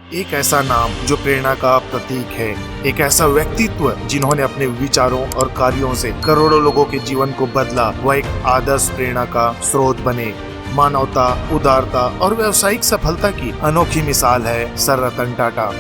एक ऐसा नाम जो प्रेरणा का प्रतीक है, एक ऐसा व्यक्तित्व जिन्होंने अपने विचारों और कार्यों से करोड़ों लोगों के जीवन को बदला। वह एक आदर्श प्रेरणा का स्रोत बने। मानवता, उदारता और व्यावसायिक सफलता की अनोखी मिसाल है सर रतन टाटा।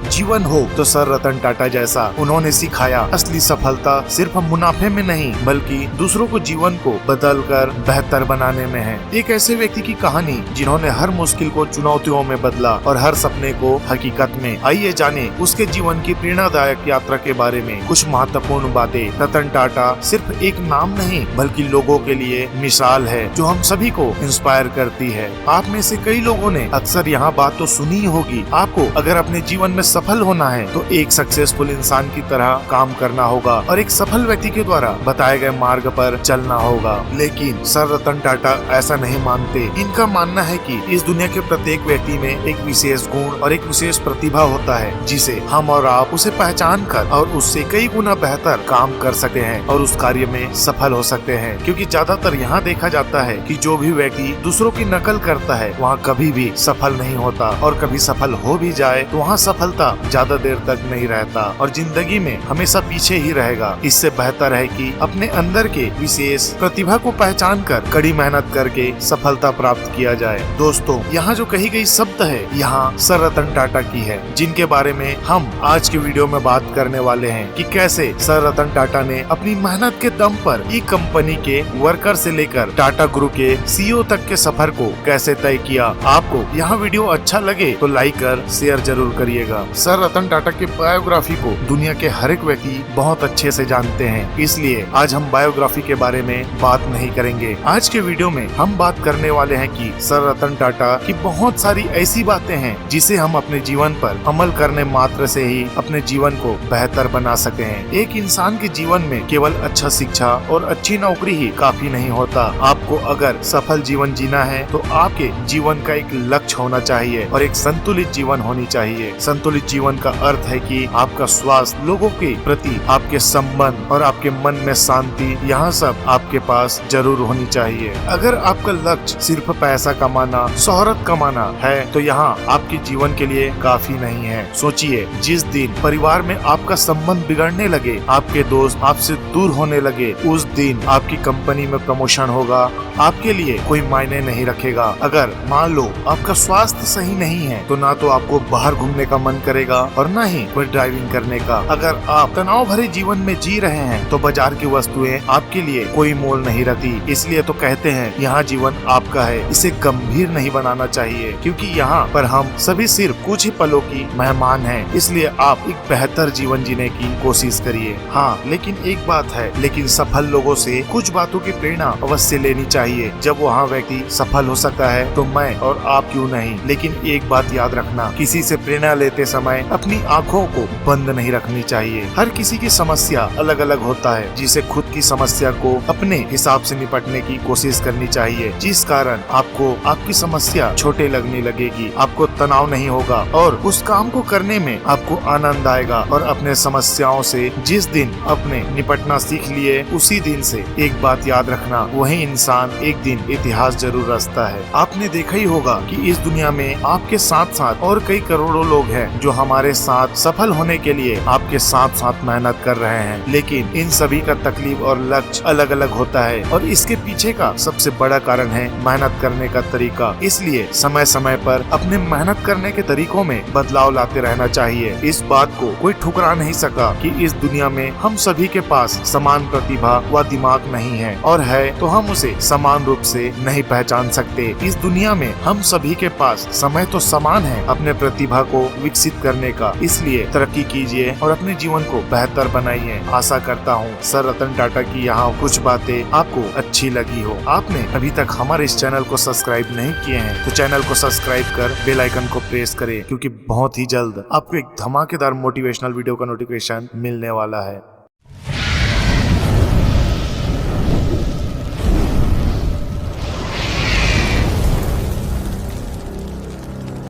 जीवन हो तो सर रतन टाटा जैसा उन्होंने सिखाया असली सफलता सिर्फ मुनाफे में नहीं बल्कि दूसरों को जीवन को बदलकर बेहतर बनाने में है। एक ऐसे व्यक्ति की कहानी जिन्होंने हर मुश्किल को चुनौतियों में बदला और हर सपने को हकीकत में। आइए जाने उसके जीवन की प्रेरणादायक यात्रा के बारे में कुछ महत्वपूर्ण बातें। रतन टाटा सिर्फ एक नाम नहीं बल्कि लोगों के लिए मिसाल है जो हम सभी को इंस्पायर करती है। आप में से कई लोगों ने अक्सर यहाँ बात तो सुनी होगी, आपको अगर अपने जीवन में सफल होना है तो एक सक्सेसफुल इंसान की तरह काम करना होगा और एक सफल व्यक्ति के द्वारा बताए गए मार्ग पर चलना होगा। लेकिन सर रतन टाटा ऐसा नहीं मानते। इनका मानना है कि इस दुनिया के प्रत्येक व्यक्ति में एक विशेष गुण और एक विशेष प्रतिभा होता है जिसे हम और आप उसे पहचान कर और उससे कई गुना बेहतर काम कर सकते हैं और उस कार्य में सफल हो सकते हैं। क्योंकि ज्यादातर यहाँ देखा जाता है कि जो भी व्यक्ति दूसरों की नकल करता है वहाँ कभी भी सफल नहीं होता और कभी सफल हो भी जाए तो वहाँ सफलता ज्यादा देर तक नहीं रहता और जिंदगी में हमेशा पीछे ही रहेगा। इससे बेहतर है कि अपने अंदर के विशेष प्रतिभा को पहचान कर कड़ी मेहनत करके सफलता प्राप्त किया जाए। दोस्तों, यहाँ जो कही गई शब्द है यहाँ सर रतन टाटा की है, जिनके बारे में हम आज के वीडियो में बात करने वाले हैं कि कैसे सर रतन टाटा ने अपनी मेहनत के दम पर एक कंपनी के वर्कर से लेकर टाटा ग्रुप के CEO तक के सफर को कैसे तय किया। आपको यहाँ वीडियो अच्छा लगे तो लाइक कर शेयर जरूर करिएगा। सर रतन टाटा के बायोग्राफी को दुनिया के हर एक व्यक्ति बहुत अच्छे से जानते हैं, इसलिए आज हम बायोग्राफी के बारे में बात नहीं करेंगे। आज के वीडियो में हम बात करने वाले हैं कि सर रतन टाटा की बहुत सारी ऐसी बातें हैं जिसे हम अपने जीवन पर अमल करने मात्र से ही अपने जीवन को बेहतर बना सके हैं। एक इंसान के जीवन में केवल अच्छा शिक्षा और अच्छी नौकरी ही काफी नहीं होता। आपको अगर सफल जीवन जीना है तो आपके जीवन का एक लक्ष्य होना चाहिए और एक संतुलित जीवन होनी चाहिए। संतुलित जीवन का अर्थ है कि आपका स्वास्थ्य, लोगों के प्रति आपके संबंध और आपके मन में शांति, यहाँ सब आपके पास जरूर होनी चाहिए। अगर आपका लक्ष्य सिर्फ पैसा कमाना, शोहरत कमाना है तो यहाँ आपके जीवन के लिए काफी नहीं है। सोचिए, जिस दिन परिवार में आपका संबंध बिगड़ने लगे, आपके दोस्त आपसे दूर होने लगे, उस दिन आपकी कंपनी में प्रमोशन होगा आपके लिए कोई मायने नहीं रखेगा। अगर मान लो आपका स्वास्थ्य सही नहीं है तो ना तो आपको बाहर घूमने का मन करेगा और न ही कोई ड्राइविंग करने का। अगर आप तनाव भरे जीवन में जी रहे हैं तो बाजार की वस्तुएं आपके लिए कोई मोल नहीं रखती। इसलिए तो कहते हैं यहाँ जीवन आपका है, इसे गंभीर नहीं बनाना चाहिए, क्योंकि यहाँ पर हम सभी सिर्फ कुछ ही पलों की मेहमान हैं। इसलिए आप एक बेहतर जीवन जीने की कोशिश करिए। हाँ, लेकिन एक बात है, लेकिन सफल लोगों से कुछ बातों की प्रेरणा अवश्य लेनी चाहिए। जब वहाँ व्यक्ति सफल हो सकता है तो मैं और आप क्यों नहीं। लेकिन एक बात याद रखना, किसी से प्रेरणा लेते समय अपनी आंखों को बंद नहीं रखनी चाहिए। हर किसी की समस्या अलग अलग होता है, जिसे खुद की समस्या को अपने हिसाब से निपटने की कोशिश करनी चाहिए। जिस कारण आपको आपकी समस्या छोटे लगने लगेगी, आपको तनाव नहीं होगा और उस काम को करने में आपको आनंद आएगा। और अपने समस्याओं से जिस दिन अपने निपटना सीख लिए, उसी दिन से एक बात याद रखना, वही इंसान एक दिन इतिहास जरूर रचता है। आपने देखा ही होगा कि इस दुनिया में आपके साथ साथ और कई करोड़ों लोग हैं जो हमारे साथ सफल होने के लिए आपके साथ साथ मेहनत कर रहे हैं। लेकिन इन सभी का तकलीफ और लक्ष्य अलग अलग होता है और इसके पीछे का सबसे बड़ा कारण है मेहनत करने का तरीका। इसलिए समय समय पर अपने मेहनत करने के तरीकों में बदलाव लाते रहना चाहिए। इस बात को कोई ठुकरा नहीं सका कि इस दुनिया में हम सभी के पास समान प्रतिभा व दिमाग नहीं है, और है तो हम उसे समान रूप से नहीं पहचान सकते। इस दुनिया में हम सभी के पास समय तो समान है अपने प्रतिभा को विकसित करने का। इसलिए तरक्की कीजिए और अपने जीवन को बेहतर बनाइए। आशा करता हूँ सर रतन टाटा की यहाँ कुछ बातें आपको अच्छी लगी हो। आपने अभी तक हमारे इस चैनल को सब्सक्राइब नहीं किए हैं तो चैनल को सब्सक्राइब कर बेल आइकन को प्रेस करें, क्योंकि बहुत ही जल्द आपको एक धमाकेदार मोटिवेशनल वीडियो का नोटिफिकेशन मिलने वाला है।